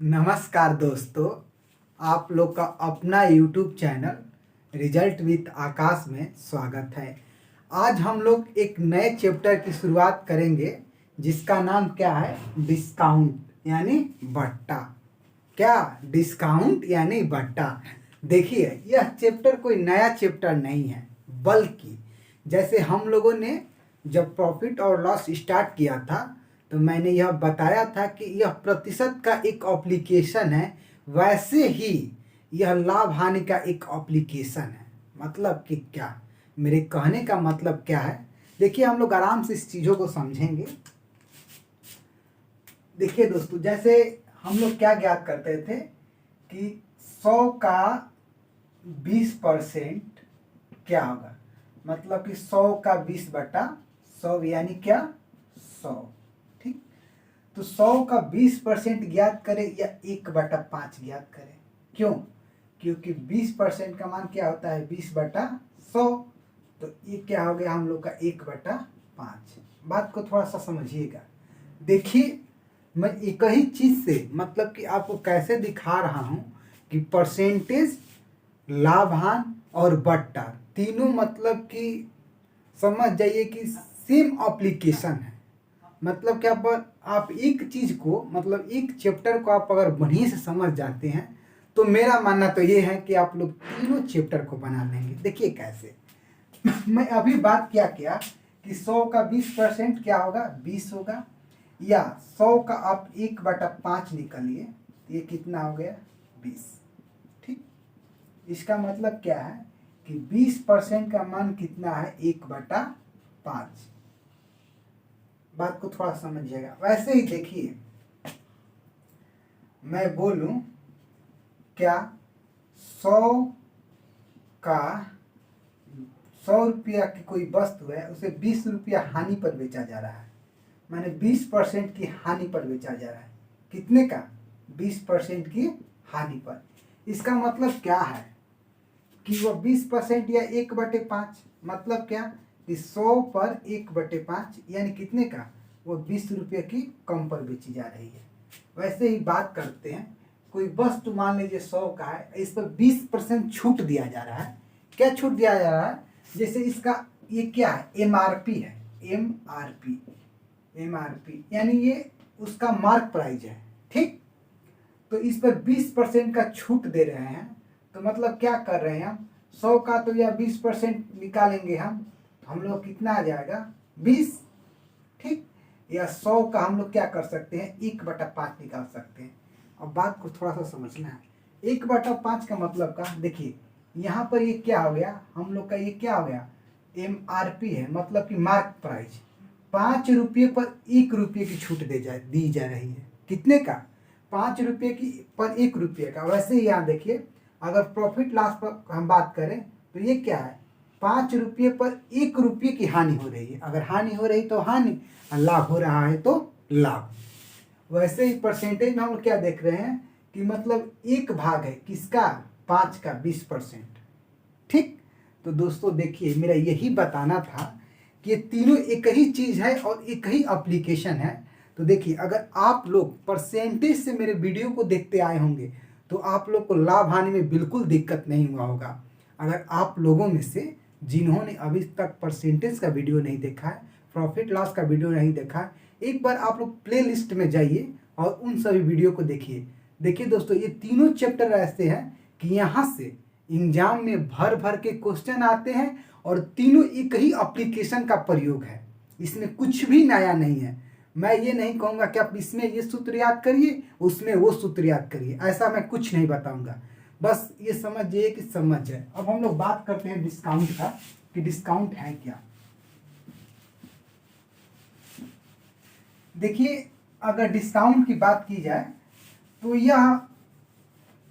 नमस्कार दोस्तों, आप लोग का अपना YouTube चैनल रिजल्ट विथ आकाश में स्वागत है। आज हम लोग एक नए चैप्टर की शुरुआत करेंगे जिसका नाम क्या है, डिस्काउंट यानी बट्टा। क्या डिस्काउंट यानी बट्टा। देखिए, यह चैप्टर कोई नया चैप्टर नहीं है, बल्कि जैसे हम लोगों ने जब प्रॉफिट और लॉस स्टार्ट किया था तो मैंने यह बताया था कि यह प्रतिशत का एक एप्लीकेशन है, वैसे ही यह लाभ हानि का एक एप्लीकेशन है। मतलब कि क्या, मेरे कहने का मतलब क्या है, देखिए हम लोग आराम से इस चीज़ों को समझेंगे। देखिए दोस्तों, जैसे हम लोग क्या ज्ञात करते थे कि 100 का 20% क्या होगा, मतलब कि 100 का 20/100 यानी क्या, 100। ठीक, तो 100 का 20% ज्ञात करें या 1/5 ज्ञात करें। क्यों? क्योंकि 20% का मान क्या होता है, 20/100। तो ये क्या हो गया हम लोग का 1/5। बात को थोड़ा सा समझिएगा। देखिए, मैं एक ही चीज से मतलब कि आपको कैसे दिखा रहा हूं कि परसेंटेज, लाभान और बट्टा तीनों मतलब कि समझ जाइए कि सेम एप्लीकेशन है। मतलब क्या, पर आप एक चीज को मतलब एक चैप्टर को आप अगर बढ़िया से समझ जाते हैं तो मेरा मानना तो ये है कि आप लोग तीनों चैप्टर को बना लेंगे। देखिए कैसे। मैं अभी बात क्या किया कि 100 का 20% क्या होगा, 20 होगा, या 100 का आप 1/5 निकालिए, ये कितना हो गया, 20। ठीक, इसका मतलब क्या है कि 20% का मान कितना है, 1/5। बात को थोड़ा समझिएगा। वैसे ही देखिए, मैं बोलूं क्या, 100 का 100 रुपया की कोई वस्तु है, उसे 20 रुपया हानि पर बेचा जा रहा है। माने 20% की हानि पर बेचा जा रहा है। कितने का, 20% की हानि पर। इसका मतलब क्या है कि वह 20% या 1/5, मतलब क्या कि 100 पर 1/5 यानी कितने का, वो 20 रुपये की कम पर बेची जा रही है। वैसे ही बात करते हैं, कोई वस्तु मान लीजिए 100 का है, इस पर 20% छूट दिया जा रहा है। क्या छूट दिया जा रहा है, जैसे इसका ये क्या है, MRP है, MRP यानी ये उसका मार्क प्राइस है। ठीक, तो इस पर 20% का छूट दे रहे हैं। तो मतलब क्या कर रहे हैं हम, 100 का तो या 20% निकालेंगे हम लोग कितना आ जाएगा, 20। ठीक, या 100 का हम लोग क्या कर सकते हैं, 1/5 निकाल सकते हैं। अब बात को थोड़ा सा समझना है। 1/5 का मतलब का, देखिए यहाँ पर ये क्या हो गया हम लोग का, ये क्या हो गया, MRP है, मतलब कि मार्क प्राइस। 5 रुपये पर 1 रुपये की छूट दी जा रही है। कितने का, 5 रुपये की पर 1 रुपये का। वैसे ही यहाँ देखिए, अगर प्रॉफिट लॉस पर हम बात करें तो ये क्या है, 5 रुपये पर 1 रुपये की हानि हो रही है। अगर हानि हो रही तो हानि, और लाभ हो रहा है तो लाभ। वैसे ही परसेंटेज में हम क्या देख रहे हैं कि मतलब एक भाग है किसका, 5 का 20%। ठीक, तो दोस्तों देखिए, मेरा यही बताना था कि ये तीनों एक ही चीज़ है और एक ही एप्लीकेशन है। तो देखिए, अगर आप लोग परसेंटेज से मेरे वीडियो को देखते आए होंगे तो आप लोग को लाभ हानि में बिल्कुल दिक्कत नहीं हुआ होगा। अगर आप लोगों में से जिन्होंने अभी तक परसेंटेज का वीडियो नहीं देखा है, प्रॉफिट लॉस का वीडियो नहीं देखा है, एक बार आप लोग प्ले लिस्ट में जाइए और उन सभी वीडियो को देखिए। देखिए दोस्तों, ये तीनों चैप्टर ऐसे हैं कि यहाँ से एग्जाम में भर भर के क्वेश्चन आते हैं और तीनों एक ही एप्लीकेशन का प्रयोग है। इसमें कुछ भी नया नहीं है। मैं ये नहीं कहूँगा कि आप इसमें ये सूत्र याद करिए, उसमें वो सूत्र याद करिए, ऐसा मैं कुछ नहीं बताऊँगा। बस ये समझिए कि समझ है। अब हम लोग बात करते हैं डिस्काउंट का, कि डिस्काउंट है क्या। देखिए, अगर डिस्काउंट की बात की जाए तो यह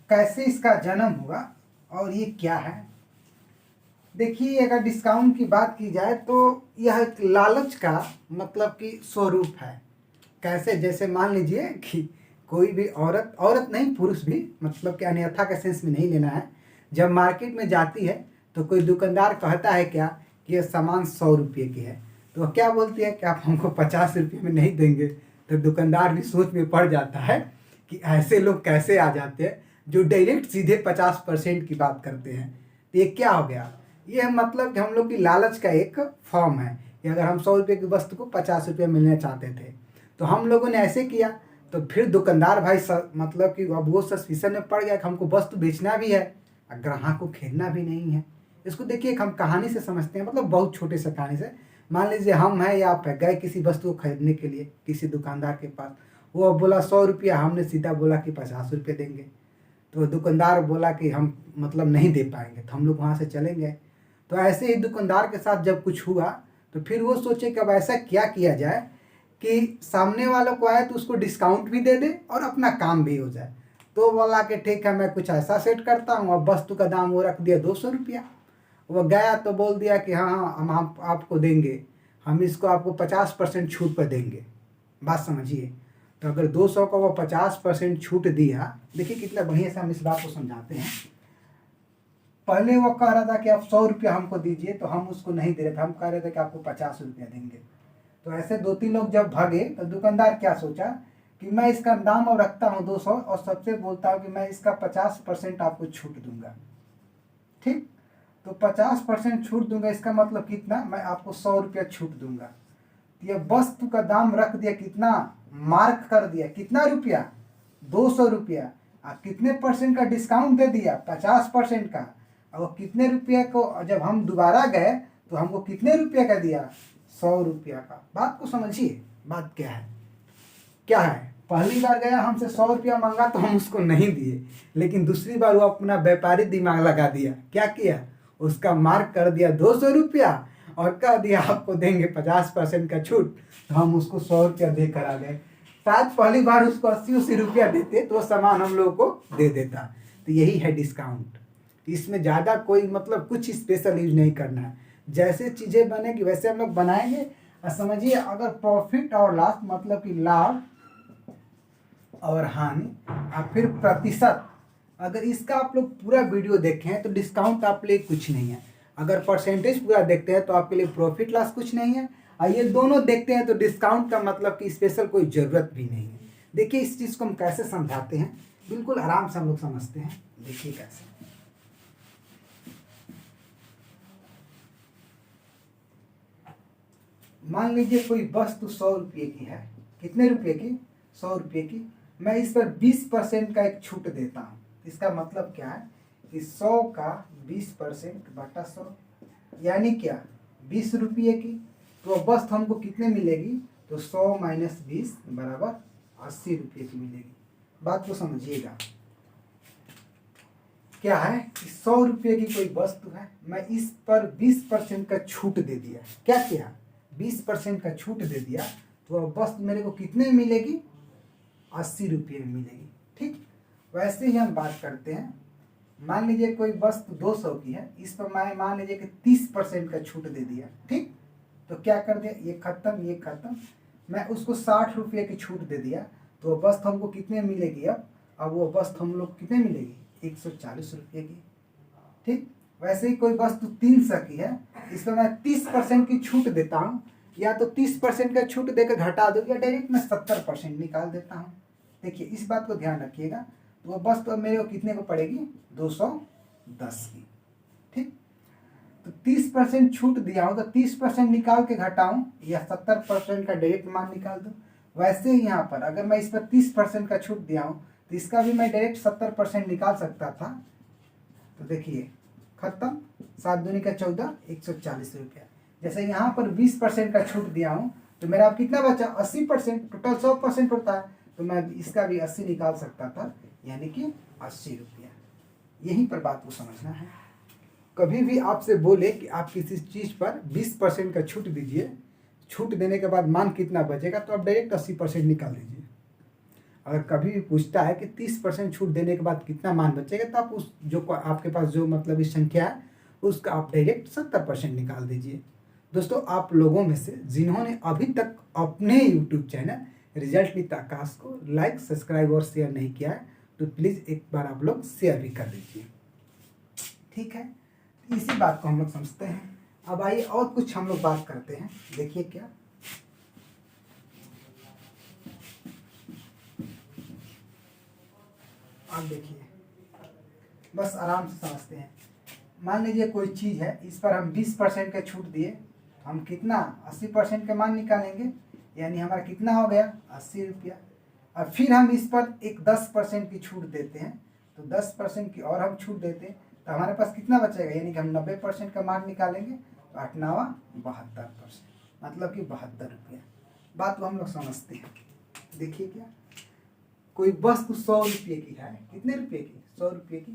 कैसे इसका जन्म हुआ और ये क्या है। देखिए, अगर डिस्काउंट की बात की जाए तो यह एक लालच का मतलब कि स्वरूप है। कैसे, जैसे मान लीजिए कि कोई भी औरत नहीं, पुरुष भी, मतलब कि अन्यथा के सेंस में नहीं लेना है, जब मार्केट में जाती है तो कोई दुकानदार कहता है क्या कि यह सामान 100 रुपये की है, तो वह क्या बोलती है कि आप हमको 50 रुपये में नहीं देंगे। तो दुकानदार भी सोच में पड़ जाता है कि ऐसे लोग कैसे आ जाते हैं जो डायरेक्ट सीधे 50% की बात करते हैं। तो ये क्या हो गया, ये मतलब कि हम लोग की लालच का एक फॉर्म है कि अगर हम 100 रुपये की वस्तु को 50 रुपये मिलने चाहते थे तो हम लोगों ने ऐसे किया, तो फिर दुकानदार भाई मतलब कि अब वो सस्पिशन में पड़ गया कि हमको वस्तु बेचना भी है और ग्राहक को खेलना भी नहीं है। इसको देखिए हम कहानी से समझते हैं, मतलब बहुत छोटे से कहानी से। मान लीजिए हम हैं या आप है, गए किसी वस्तु को खरीदने के लिए किसी दुकानदार के पास, वो बोला 100 रुपया, हमने सीधा बोला कि 50 रुपये देंगे। तो दुकानदार बोला कि हम मतलब नहीं दे पाएंगे, तो हम लोग वहाँ से चलेंगे। तो ऐसे ही दुकानदार के साथ जब कुछ हुआ तो फिर वो सोचे कि अब ऐसा क्या किया जाए कि सामने वालों को आए तो उसको डिस्काउंट भी दे दे और अपना काम भी हो जाए। तो बोला कि ठीक है मैं कुछ ऐसा सेट करता हूँ। अब वस्तु का दाम वो रख दिया 200 रुपया। वो गया तो बोल दिया कि हाँ हाँ हम आपको देंगे, हम इसको आपको 50% छूट पर देंगे। बात समझिए। तो अगर 200 का वो 50% छूट दिया, देखिए कितना बढ़िया से हम इस बात को समझाते हैं। पहले वो कह रहा था कि आप 100 रुपया हमको दीजिए, तो हम उसको नहीं दे रहे थे, हम कह रहे थे कि आपको 50 रुपया देंगे। तो ऐसे 2-3 लोग जब भागे तो दुकानदार क्या सोचा कि मैं इसका दाम और रखता हूँ 200 और सबसे बोलता हूँ कि मैं इसका 50% आपको छूट दूंगा। ठीक, तो 50% छूट दूंगा, इसका मतलब कितना, मैं आपको 100 रुपया छूट दूंगा। ये वस्तु का दाम रख दिया कितना, मार्क कर दिया कितना रुपया, 200 रुपया। आप कितने परसेंट का डिस्काउंट दे दिया, 50% का। और कितने रुपये को जब हम दोबारा गए तो हमको कितने रुपये का दिया, 100 रुपया का। बात को समझिए, बात क्या है, क्या है। पहली बार गया हमसे 100 रुपया मांगा तो हम उसको नहीं दिए, लेकिन दूसरी बार वो अपना व्यापारी दिमाग लगा दिया, क्या किया, उसका मार्क कर दिया 200 रुपया और कह दिया आपको देंगे 50% का छूट। तो हम उसको 100 रुपया देकर आ गए। शायद पहली बार उसको 80-80 रुपया देते तो सामान हम लोगों को दे देता। तो यही है डिस्काउंट। इसमें ज़्यादा कोई मतलब कुछ स्पेशल यूज नहीं करना है, जैसे चीज़ें बनेगी वैसे हम लोग बनाएंगे। और समझिए अगर प्रॉफिट और लॉस मतलब कि लाभ और हानि और फिर प्रतिशत, अगर इसका आप लोग पूरा वीडियो देखें तो डिस्काउंट आपके लिए कुछ नहीं है। अगर परसेंटेज पूरा देखते हैं तो आपके लिए प्रॉफिट लॉस कुछ नहीं है। और ये दोनों देखते हैं तो डिस्काउंट का मतलब कि स्पेशल कोई ज़रूरत भी नहीं है। देखिए इस चीज़ को हम कैसे समझाते हैं, बिल्कुल आराम से हम लोग समझते हैं। देखिए कैसे, मान लीजिए कोई वस्तु 100 रुपये की है, कितने रुपये की, 100 रुपये की। मैं इस पर 20% का एक छूट देता हूँ। इसका मतलब क्या है कि 100 का 20% बटा 100 यानी क्या, 20 रुपये की। तो वस्तु हमको कितने मिलेगी, तो 100 माइनस 20 बराबर 80 रुपये की मिलेगी। बात को समझिएगा, क्या है कि 100 रुपये की कोई वस्तु है, मैं इस पर 20% का छूट दे दिया। क्या किया, 20% का छूट दे दिया, तो अब वस्तु मेरे को कितने मिलेगी, 80 रुपये में मिलेगी। ठीक, वैसे ही हम बात करते हैं। मान लीजिए कोई वस्तु 200 की है, इस पर मैं मान लीजिए कि 30% का छूट दे दिया। ठीक, तो क्या कर दिया, ये खत्म ये खत्म, मैं उसको 60 रुपये की छूट दे दिया। तो वस्तु हमको कितने मिलेगी, अब वो वस्तु हम लोग कितने मिलेगी, 140 रुपये की। ठीक, वैसे ही कोई वस्तु 300 की है, इस पर मैं 30% की छूट देता हूँ, या तो 30% का छूट देकर घटा दूँ, या डायरेक्ट मैं 70% निकाल देता हूँ। देखिए इस बात को ध्यान रखिएगा। तो वो वस्तु अब मेरे को कितने को पड़ेगी, 210 की। ठीक, तो 30% छूट दिया हूँ तो 30% निकाल के घटाऊँ या 70% का डायरेक्ट मान निकाल दूँ। वैसे ही यहाँ पर अगर मैं इस पर 30% का छूट दिया हूँ तो इसका भी मैं डायरेक्ट 70% निकाल सकता था। तो देखिए खत्म, 7 दूनी का 14, 140 रुपया। जैसे यहाँ पर 20% का छूट दिया हूँ तो मेरा अब कितना बचा, 80%, टोटल 100% होता है, तो मैं इसका भी 80 निकाल सकता था, यानी कि 80 रुपया। यहीं पर बात को समझना है। कभी भी आपसे बोले कि आप किसी चीज़ पर 20% का छूट दीजिए, छूट देने के बाद मान कितना बचेगा, तो आप डायरेक्ट 80% निकाल दीजिए। अगर कभी भी पूछता है कि 30% छूट देने के बाद कितना मान बचेगा, तो आप उस जो आपके पास जो मतलब इस संख्या है उसका आप डायरेक्ट 70% निकाल दीजिए। दोस्तों आप लोगों में से जिन्होंने अभी तक अपने यूट्यूब चैनल रिजल्ट विद आकाश को लाइक, सब्सक्राइब और शेयर नहीं किया है, तो प्लीज़ एक बार आप लोग शेयर भी कर दीजिए। ठीक है, इसी बात को हम लोग समझते हैं। अब आइए और कुछ हम लोग बात करते हैं। देखिए क्या, अब देखिए, बस आराम से समझते हैं। मान लीजिए कोई चीज़ है, इस पर हम 20% का छूट दिए, हम कितना 80% का मान निकालेंगे, यानी हमारा कितना हो गया 80 रुपया। और फिर हम इस पर एक 10% की छूट देते हैं, तो 10% की और हम छूट देते हैं, तो हमारे पास कितना बचेगा, यानी कि हम 90% का मान निकालेंगे, तो 8×9 72%, मतलब कि 72 रुपया। बात को हम लोग समझते हैं। देखिए क्या, कोई वस्तु 100 रुपये की है, कितने रुपये की 100 रुपये की,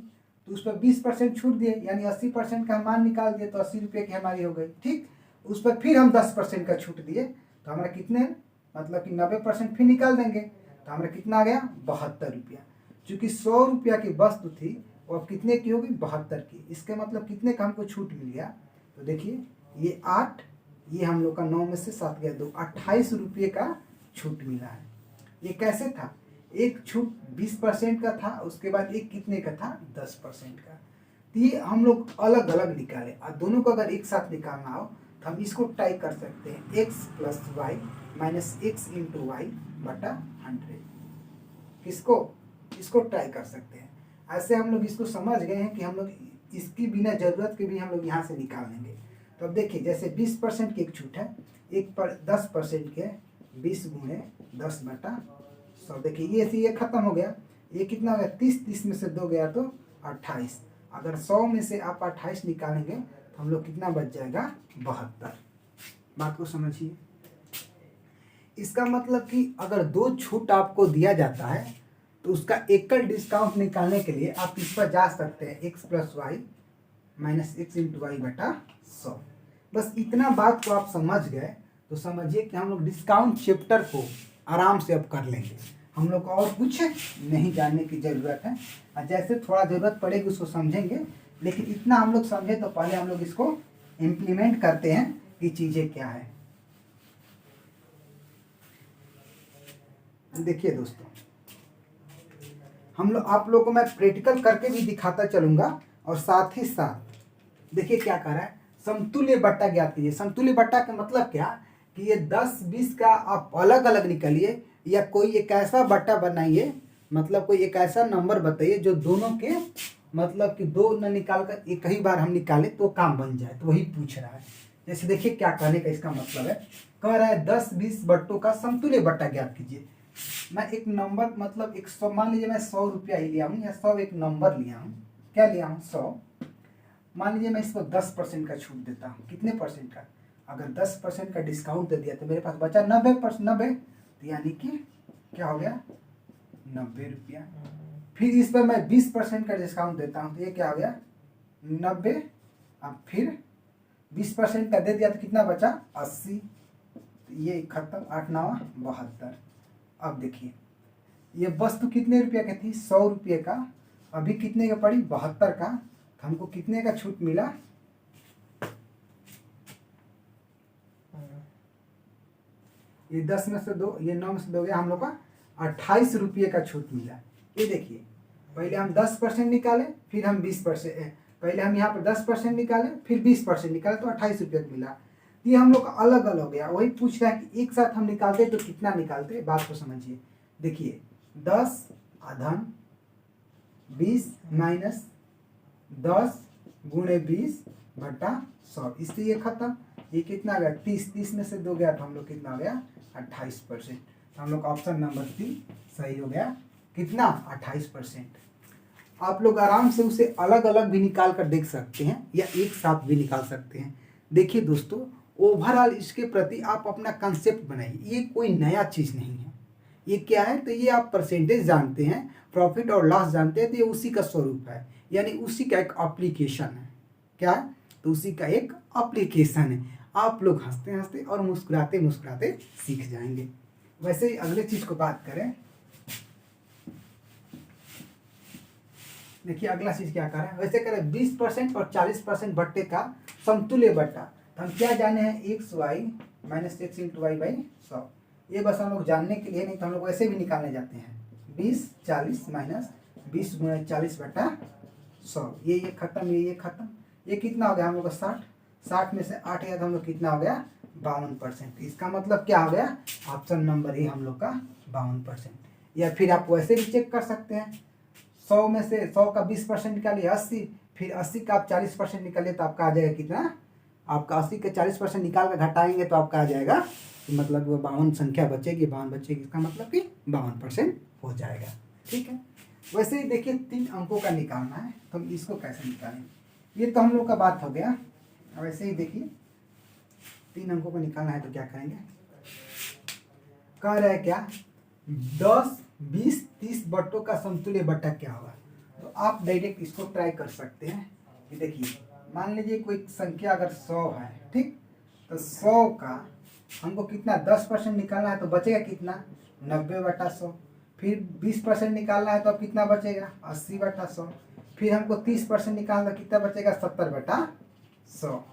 तो उस पर 20% छूट दिए, यानी 80% का मान निकाल दिए, तो 80 रुपये की हमारी हो गई। ठीक, उस पर फिर हम 10% का छूट दिए, तो हमारा कितने, मतलब कि 90% फिर निकाल देंगे, तो हमारा कितना आ गया 72 रुपया। चूँकि 100 रुपया की वस्तु थी, वो अब कितने की होगी 72 की। इसके मतलब कितने का हमको छूट मिल गया, तो देखिए ये 8, ये हम लोग का 9 में से 7 गया 2, 28 रुपये का छूट मिला है। ये कैसे था, एक छूट 20% का था, उसके बाद एक कितने का था 10% का। तो ये हम लोग अलग अलग निकाले, और दोनों को अगर एक साथ निकालना हो तो हम इसको टाइप कर सकते हैं, x + y - x × y बटा 100। किसको, इसको ट्राई कर सकते हैं। ऐसे हम लोग इसको समझ गए हैं कि हम लोग इसकी बिना ज़रूरत के भी हम लोग यहाँ से निकाल लेंगे। तो अब देखिए, जैसे 20% की एक छूट है, एक पर 10% के 20 × 10 बटा 100। देखिए ये खत्म हो गया, ये कितना हो गया 30, 30 में से 2 गया तो 28। अगर 100 में से आप 28 निकालेंगे तो हम लोग कितना बच जाएगा 72। बात को समझिए। इसका मतलब कि अगर 2 छूट आपको दिया जाता है, तो उसका एकल डिस्काउंट निकालने के लिए आप इस पर जा सकते हैं, x + y - x × y बटा 100। बस इतना बात को आप समझ गए तो समझिए कि हम लोग डिस्काउंट चैप्टर को आराम से अब कर लेंगे। हम लोग को और कुछ नहीं जानने की ज़रूरत है, और जैसे थोड़ा ज़रूरत पड़ेगी उसको समझेंगे, लेकिन इतना हम लोग समझे तो पहले हम लोग इसको इम्प्लीमेंट करते हैं कि चीज़ें क्या है। देखिए दोस्तों, हम लोग आप लोगों को मैं प्रैक्टिकल करके भी दिखाता चलूँगा, और साथ ही साथ देखिए क्या कर रहा है, समतुल्य बट्टा ज्ञात कीजिए। समतुल्य बट्टा का मतलब क्या, कि ये 10-20 का आप अलग अलग निकालिए, या कोई एक ऐसा बट्टा बनाइए, मतलब कोई एक ऐसा नंबर बताइए जो दोनों के, मतलब कि 2 न निकाल कर एक ही बार हम निकाले तो काम बन जाए। तो वही पूछ रहा है। जैसे देखिए क्या कहने का इसका मतलब है, कह रहा है 10-20 बट्टों का समतुल्य बट्टा ज्ञात कीजिए। मैं एक नंबर, मतलब 100, मान लीजिए मैं 100 रुपया ही लिया हूँ, या 100 एक नंबर लिया हूँ, क्या लिया हूँ 100। मान लीजिए मैं इस पर 10% का छूट देता हूँ, कितने परसेंट का, अगर 10% का डिस्काउंट दे दिया तो मेरे पास बचा 90%, तो यानी कि क्या हो गया 90 रुपया। फिर इस पर मैं 20% का डिस्काउंट देता हूँ, तो ये क्या हो गया 90। अब फिर 20% का दे दिया तो कितना बचा 80, तो ये खत्म, 8×9 72। अब देखिए ये वस्तु कितने रुपये की थी 100 रुपये का, अभी कितने का पड़ी 72 का, तो हमको कितने का छूट मिला, ये 10 में से 2, ये 9 में से 2 गया, हम लोग का 28 रुपये का छूट मिला। ये देखिए, पहले हम 10% निकाले, फिर हम 20%, पहले हम यहाँ पर 10% निकाले, फिर 20% निकाले, तो 28 रुपये का मिला। ये हम लोग का अलग अलग हो गया। वही पूछ रहा है कि एक साथ हम निकालते तो कितना निकालते, बात को समझिए। देखिए 10 धन 20 माइनस 10 × 20 बटा 100, इससे ये खत्म। ये कितना गया 30, 30 में से 2 गया तो हम लोग कितना हो गया 28%। तो हम लोग ऑप्शन नंबर 3 सही हो गया, कितना 28%। आप लोग आराम से उसे अलग अलग भी निकाल कर देख सकते हैं, या एक साथ भी निकाल सकते हैं। देखिए दोस्तों, ओवरऑल इसके प्रति आप अपना कंसेप्ट बनाइए। ये कोई नया चीज़ नहीं है। ये क्या है, तो ये आप परसेंटेज जानते हैं, प्रॉफिट और लॉस जानते हैं, तो ये उसी का स्वरूप है, यानी उसी का एक एप्लीकेशन है। क्या है, तो उसी का एक एप्लीकेशन है। आप लोग हंसते हंसते और मुस्कुराते मुस्कुराते सीख जाएंगे। वैसे ही अगले चीज़ को बात करें, देखिए अगला चीज़ क्या कर रहा है, वैसे करें 20% और 40% बट्टे का समतुल्य बट्टा। तो हम क्या जाने हैं, xy - x × y/100। ये बस हम लोग जानने के लिए, नहीं तो हम लोग वैसे भी निकालने जाते हैं। 20 40 - 20 × 40 बटा 100, ये खत्म, ये खत्म, ये कितना हो गया हम लोग का 60। 60 में से 8 गया तो हम लोग कितना हो गया 52%। इसका मतलब क्या हो गया, ऑप्शन नंबर ए हम लोग का 52%। या फिर आप वैसे भी चेक कर सकते हैं, 100 में से 100 का 20% निकालिए 80, फिर 80 का आप 40% निकालिए तो आपका आ जाएगा कितना, आपका 80 के 40% निकाल कर घटाएंगे तो आपका आ जाएगा कि मतलब वो 52 संख्या बचेगी, 52 बचेगी, इसका मतलब कि 52% हो जाएगा। ठीक है, वैसे ही देखिए 3 अंकों का निकालना है तो हम इसको कैसे निकालेंगे, ये तो हम लोग का बात हो गया। वैसे ही देखिए 3 अंकों को निकालना है तो क्या करेंगे, कह रहा है क्या 10 20 30 बट्टों का समतुल्य बट्टा क्या होगा। तो आप डायरेक्ट इसको ट्राई कर सकते हैं कि देखिए मान लीजिए कोई संख्या अगर 100 है, ठीक, तो 100 का हमको कितना 10% निकालना है तो बचेगा कितना 90/100, फिर 20% निकालना है तो अब कितना बचेगा 80/100, फिर हमको 30% निकालना कितना बचेगा 70/100।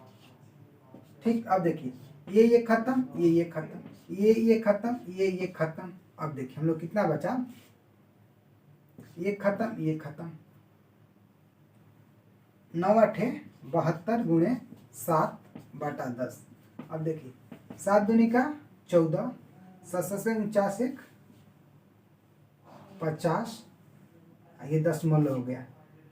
ठीक, अब देखिए ये खत्म, ये खत्म, ये खत्म, ये खत्म। अब देखिए हम लोग कितना बचा, ये खत्म, ये खत्म, 9 8 72 गुणे 7/10। अब देखिए 7 दूनी का 14, 7 से 49 1 50, ये दशमलव हो गया।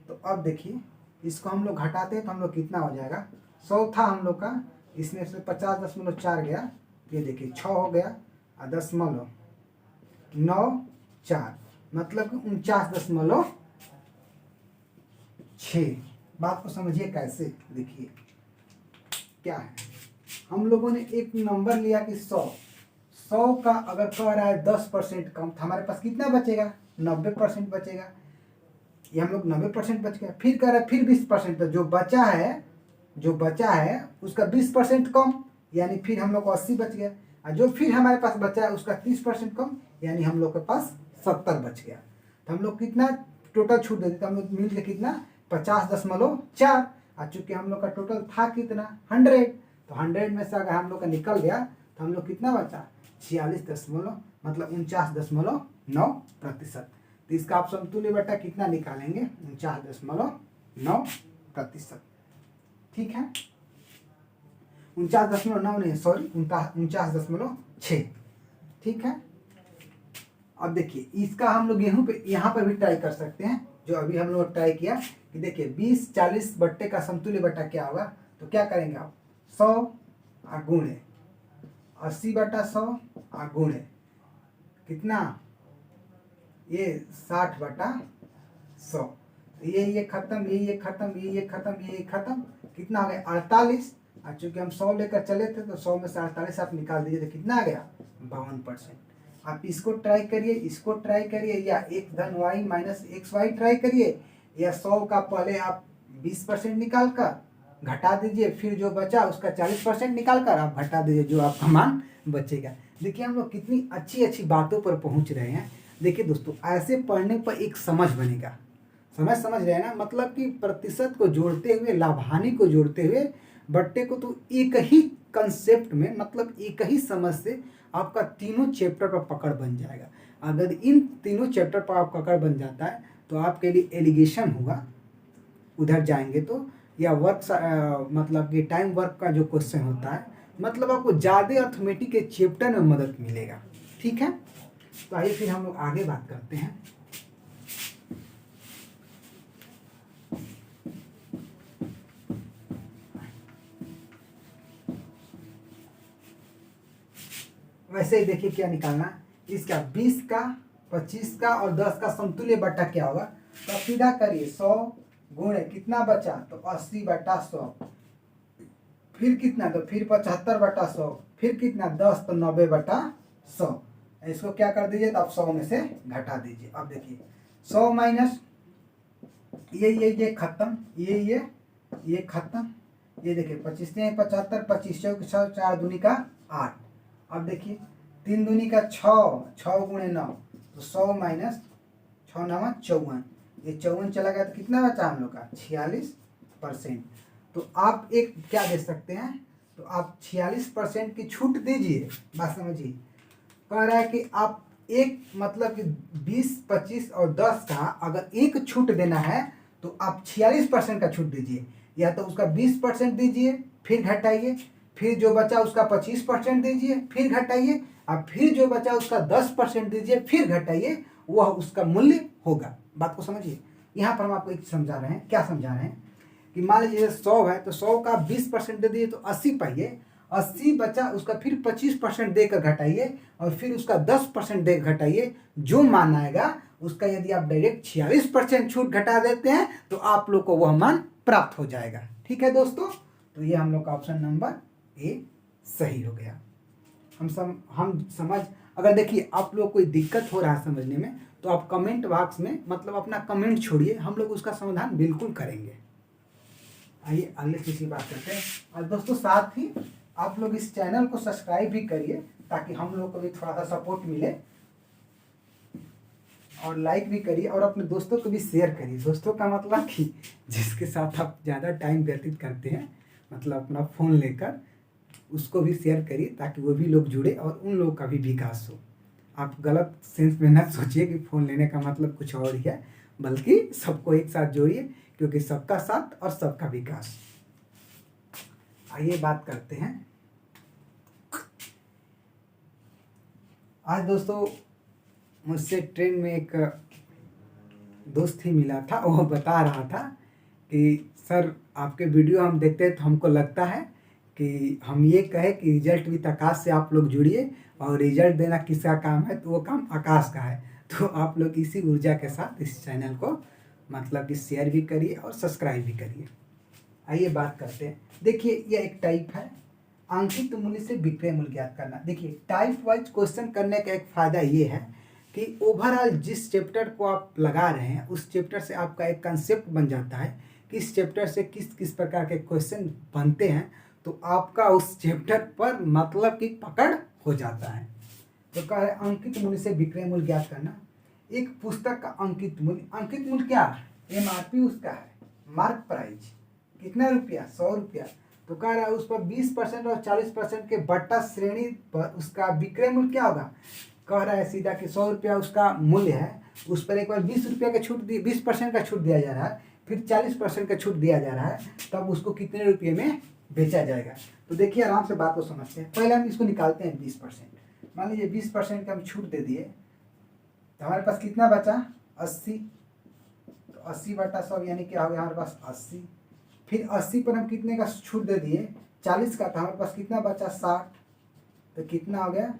तो अब देखिए इसको हम लोग घटाते हैं तो हम लोग कितना हो जाएगा, 100 था हम लोग का, इसमें से 50.4 गया, ये देखिए 6 हो गया, 0.94, मतलब 49.6। बात को समझिए कैसे, देखिए क्या है, हम लोगों ने एक नंबर लिया कि 100 का अगर कह रहा है 10% कम, तो हमारे पास कितना बचेगा 90% बचेगा, ये हम लोग 90% बच गया। फिर कह रहा है फिर 20%, तो जो बचा है उसका 20% कम, यानी फिर हम लोग को 80 बच गया, और जो फिर हमारे पास बचा है उसका 30% कम, यानी हम लोग के पास 70 बच गया। तो हम लोग कितना टोटल छूट देते, तो हम लोग मिल के कितना 50.4, और चूंकि हम लोग का टोटल था कितना 100, तो 100 में से अगर हम लोग का निकल गया तो हम लोग कितना बचा 46 मतलब 49.9%। तो इसका आप समतुल्य बट्टा कितना निकालेंगे 49.9%। ठीक है, 49.9 नहीं, सॉरी 49.6। ठीक है, अब देखिए इसका हम लोग यहाँ पर भी ट्राई कर सकते हैं, जो अभी हम लोग ट्राई किया कि देखिए 20-40 बट्टे का समतुल्य बट्टा क्या होगा। तो क्या करेंगे आप 100 गुणे 80/100 गुणे कितना ये 60/100, ये खत्म, ये खत्म, ये खत्म, ये खत्म, कितना आ गया 48। और चूंकि हम 100 लेकर चले थे तो 100 में से 48 आप निकाल दीजिए तो कितना आ गया 52%। आप इसको ट्राई करिए, इसको ट्राई करिए, या x धन y माइनस XY ट्राई करिए, या 100 का पहले आप 20% निकाल कर घटा दीजिए, फिर जो बचा उसका 40% निकाल कर आप घटा दीजिए, जो आपका मान बचेगा। देखिए हम लोग कितनी अच्छी अच्छी बातों पर पहुंच रहे हैं। देखिए दोस्तों ऐसे पढ़ने पर एक समझ बनेगा, समझ रहे हैं ना, मतलब कि प्रतिशत को जोड़ते हुए, लाभानी को जोड़ते हुए, बट्टे को, तो एक ही कंसेप्ट में, मतलब एक ही समझ से आपका तीनों चैप्टर पर पकड़ बन जाएगा। अगर इन तीनों चैप्टर पर आप पकड़ बन जाता है तो आपके लिए एलिगेशन होगा, उधर जाएंगे तो, या वर्क मतलब कि टाइम वर्क का जो क्वेश्चन होता है, मतलब आपको ज़्यादा अर्थमेटिक के चैप्टर में मदद मिलेगा। ठीक है, तो आइए फिर हम लोग आगे बात करते हैं। वैसे ही देखिए क्या निकालना, इसका 20 का 25 का और 10 का समतुल्य बट्टा क्या होगा। तो आप सीधा करिए 100 गुणे कितना बचा तो 80/100, फिर कितना तो फिर 75/100, फिर कितना 10 तो 90/100। इसको क्या कर दीजिए तो आप 100 में से घटा दीजिए। अब देखिए 100 माइनस ये खत्म, ये खत्म, ये देखिए 25 ने 75, 25 चौक 6, 4 दूनी का 8। अब देखिए 3 दूनी का 6, 6 गुणे 9, तो 100 माइनस 6 9 54, ये 54 चला गया तो कितना बचा हम लोग का 46%। तो आप एक क्या दे सकते हैं, तो आप 46% की छूट दीजिए। बात समझिए, कह रहा है कि आप एक मतलब कि 20 25 और 10 का अगर एक छूट देना है तो आप 46% का छूट दीजिए, या तो उसका 20% दीजिए फिर घटाइए, फिर जो बचा उसका 25% दीजिए फिर घटाइए, और फिर जो बचा उसका 10% दीजिए फिर घटाइए, वह उसका मूल्य होगा। बात को समझिए। यहाँ पर हम आपको एक समझा रहे हैं, क्या समझा रहे हैं कि मान लीजिए 100 है तो 100 का 20% दे दिए तो 80 पाइए, 80 बचा उसका फिर 25% देकर घटाइए और फिर उसका 10% देकर घटाइए, जो मान आएगा उसका यदि आप डायरेक्ट 46% छूट घटा देते हैं तो आप लोग को वह मान प्राप्त हो जाएगा। ठीक है दोस्तों, तो ये हम लोग का ऑप्शन नंबर ए सही हो गया। हम समझ, अगर देखिए आप लोग कोई दिक्कत हो रहा है समझने में तो आप कमेंट बॉक्स में मतलब अपना कमेंट छोड़िए, हम लोग उसका समाधान बिल्कुल करेंगे। आइए अगले किसी बात करते हैं। और दोस्तों साथ ही आप लोग इस चैनल को सब्सक्राइब भी करिए ताकि हम लोग को भी थोड़ा सा सपोर्ट मिले, और लाइक भी करिए और अपने दोस्तों को भी शेयर करिए। दोस्तों का मतलब कि जिसके साथ आप ज़्यादा टाइम व्यतीत करते हैं, मतलब अपना फ़ोन लेकर, उसको भी शेयर करिए ताकि वो भी लोग जुड़े और उन लोगों का भी विकास हो। आप गलत सेंस में न सोचिए कि फ़ोन लेने का मतलब कुछ और ही है, बल्कि सबको एक साथ जोड़िए, क्योंकि सबका साथ और सबका विकास। आइए बात करते हैं। आज दोस्तों मुझसे ट्रेन में एक दोस्त ही मिला था, वो बता रहा था कि सर आपके वीडियो हम देखते हैं तो हमको लगता है कि हम ये कहे कि रिजल्ट विद आकाश से आप लोग जुड़िए, और रिजल्ट देना किसका काम है तो वो काम आकाश का है। तो आप लोग इसी ऊर्जा के साथ इस चैनल को मतलब कि शेयर भी करिए और सब्सक्राइब भी करिए। आइए बात करते हैं। देखिए यह एक टाइप है अंकित मूल्य से विक्रय मूल्य ज्ञात करना। देखिए टाइप वाइज क्वेश्चन करने का एक फ़ायदा ये है कि ओवरऑल जिस चैप्टर को आप लगा रहे हैं उस चैप्टर से आपका एक कंसेप्ट बन जाता है कि इस चैप्टर से किस किस प्रकार के क्वेश्चन बनते हैं, तो आपका उस चैप्टर पर मतलब की पकड़ हो जाता है। तो कहा है अंकित मूल्य से विक्रय मूल्य ज्ञात करना। एक पुस्तक का अंकित मूल्य क्या है, MRP उसका है, मार्क प्राइस कितना रुपया, 100 रुपया। तो कह रहा है उस पर 20% और 40% के बट्टा श्रेणी पर उसका विक्रय मूल्य क्या होगा। कह रहा है सीधा कि 100 रुपया उसका मूल्य है, उस पर एक बार 20 रुपया का छूट 20% का छूट दिया जा रहा है, फिर 40% का छूट दिया जा रहा है, तब उसको कितने रुपये में बेचा जाएगा। तो देखिए आराम से बात को समझते हैं। पहले हम इसको निकालते हैं 20%। मान लीजिए 20% का हम छूट दे दिए तो हमारे पास कितना बचा, 80। तो 80 बटा 100 यानी क्या हो गया हमारे पास 80। फिर 80 पर हम कितने का छूट दे दिए, 40 का, तो हमारे पास कितना बचा 60। तो कितना हो गया,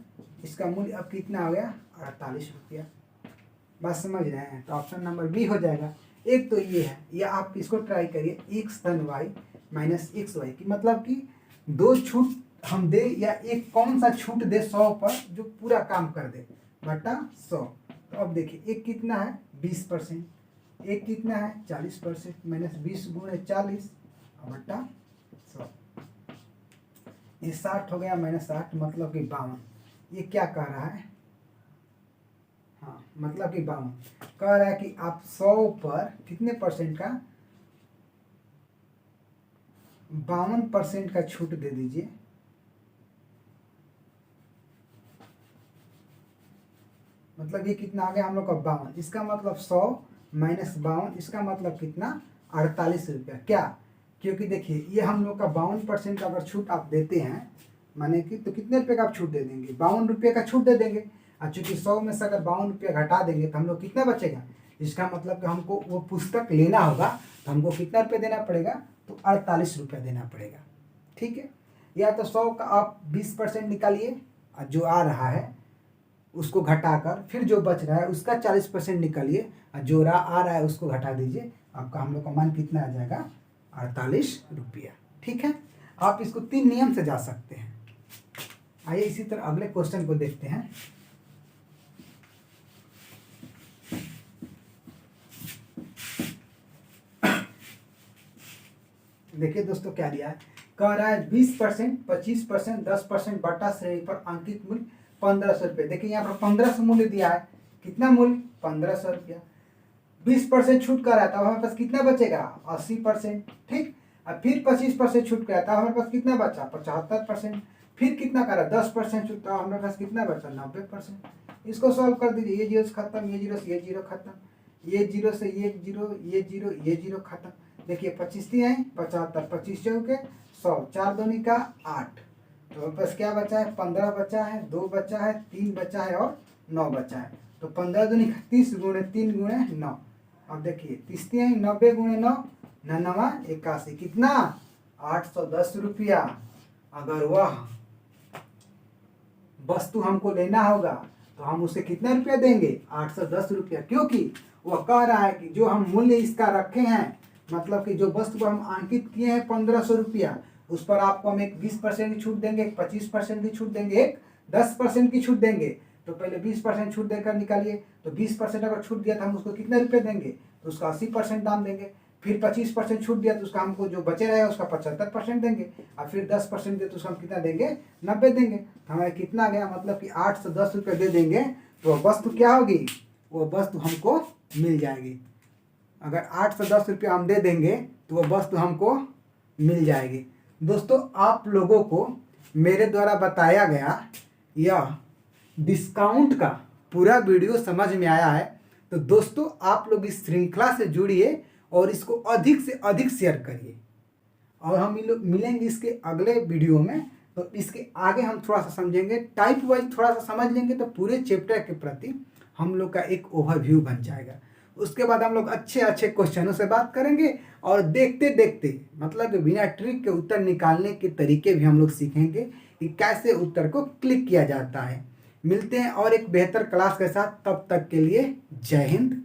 इसका मूल्य अब कितना हो गया 48 रुपया। बात समझ रहे हैं, तो ऑप्शन नंबर बी हो जाएगा। एक तो ये है, या आप इसको ट्राई करिए x धन y माइनस XY की, मतलब कि दो छूट हम दे या एक कौन सा छूट दे 100 पर जो पूरा काम कर दे बटा 100। तो अब देखिए एक कितना है 20%, एक कितना है 40% माइनस 20 गुणे 40 बटा 100। ये 60 हो गया माइनस 60 मतलब कि 52। ये क्या कह रहा है, हाँ मतलब कि 52 कह रहा है कि आप 100 पर कितने परसेंट का, 52% का छूट दे दीजिए। मतलब ये कितना आ गया हम लोग का 52, इसका मतलब 100 माइनस 52, इसका मतलब कितना 48 रुपया। क्या, क्योंकि देखिए ये हम लोग का 52% का अगर छूट आप देते हैं माने कि, तो कितने रुपये का आप छूट दे देंगे, 52 रुपये का छूट दे देंगे। और चूँकि 100 में से अगर 52 रुपया घटा देंगे तो हम लोग कितना बचेगा, इसका मतलब कि हमको वो पुस्तक लेना होगा तो हमको कितना रुपये देना पड़ेगा, तो 48 रुपया देना पड़ेगा। ठीक है, या तो 100 का आप 20% निकालिए और जो आ रहा है उसको घटाकर फिर जो बच रहा है उसका 40% निकालिए और जो आ रहा है उसको घटा दीजिए, आपका हम लोग का मान कितना आ जाएगा 48 रुपया। ठीक है, आप इसको 3 नियम से जा सकते हैं। आइए इसी तरह अगले क्वेश्चन को देखते हैं। देखिए दोस्तों क्या दिया है, कह रहा है 20%, 25%, 10% बटा श्रेणी पर अंकित मूल्य 1500 रुपये। देखिए यहाँ पर 1500 मूल्य दिया है, कितना मूल्य 1500 रुपया। 20% छूट कर रहा है तब हमारे पास कितना बचेगा 80%। ठीक, और फिर 25% छूट कर रहा है तब हमारे पास कितना बचा 75%। फिर कितना करा 10% छूट, तब हमारे पास कितना बचा 90%। इसको सॉल्व कर दीजिए, ये जीरो से खत्म, ये जीरो से ये जीरो खत्म, ये जीरो से ये जीरो, ये जीरो, ये जीरो खत्म। देखिए 25 थी आई 75, 25 चौके 100, 4 दूनी का 8, तो बस क्या बचा है 15 बचा है, 2 बचा है, 3 बचा है और 9 बचा है। तो 15 दूनी 30 गुणे 3 गुणे 9। अब देखिए 30 90 गुणे 9 99 81 कितना 810 रुपया। अगर वह वस्तु हमको लेना होगा तो हम उसे कितना रुपया देंगे 810 रुपया, क्योंकि वह कह रहा है कि जो हम मूल्य इसका रखे हैं, मतलब कि जो वस्तु को हम अंकित किए हैं 1500 रुपया, उस पर आपको हम एक 20% की छूट देंगे, एक 25% की छूट देंगे, एक 10% की छूट देंगे। तो पहले 20% छूट देकर निकालिए, तो 20% अगर छूट दिया तो हम उसको कितने रुपये देंगे, तो उसका 80% दाम देंगे। फिर 25% छूट दिया तो उसका हमको जो बचे रहेगा उसका 75% देंगे, और फिर 10% दिया तो उसका हम कितना देंगे 90 देंगे। तो हमारे कितना गया, मतलब कि 810 रुपये दे देंगे तो वह वस्तु क्या होगी, वो वस्तु हमको मिल जाएगी। अगर 810 रुपये हम दे देंगे तो वह वस्तु हमको मिल जाएगी। दोस्तों आप लोगों को मेरे द्वारा बताया गया यह डिस्काउंट का पूरा वीडियो समझ में आया है, तो दोस्तों आप लोग इस श्रृंखला से जुड़िए और इसको अधिक से अधिक शेयर करिए। और हम मिलेंगे इसके अगले वीडियो में, तो इसके आगे हम थोड़ा सा समझेंगे, टाइप वाइज थोड़ा सा समझ लेंगे तो पूरे चैप्टर के प्रति हम लोग का एक ओवरव्यू बन जाएगा। उसके बाद हम लोग अच्छे अच्छे क्वेश्चनों से बात करेंगे और देखते देखते मतलब बिना ट्रिक के उत्तर निकालने के तरीके भी हम लोग सीखेंगे कि कैसे उत्तर को क्लिक किया जाता है। मिलते हैं और एक बेहतर क्लास के साथ, तब तक के लिए जय हिंद।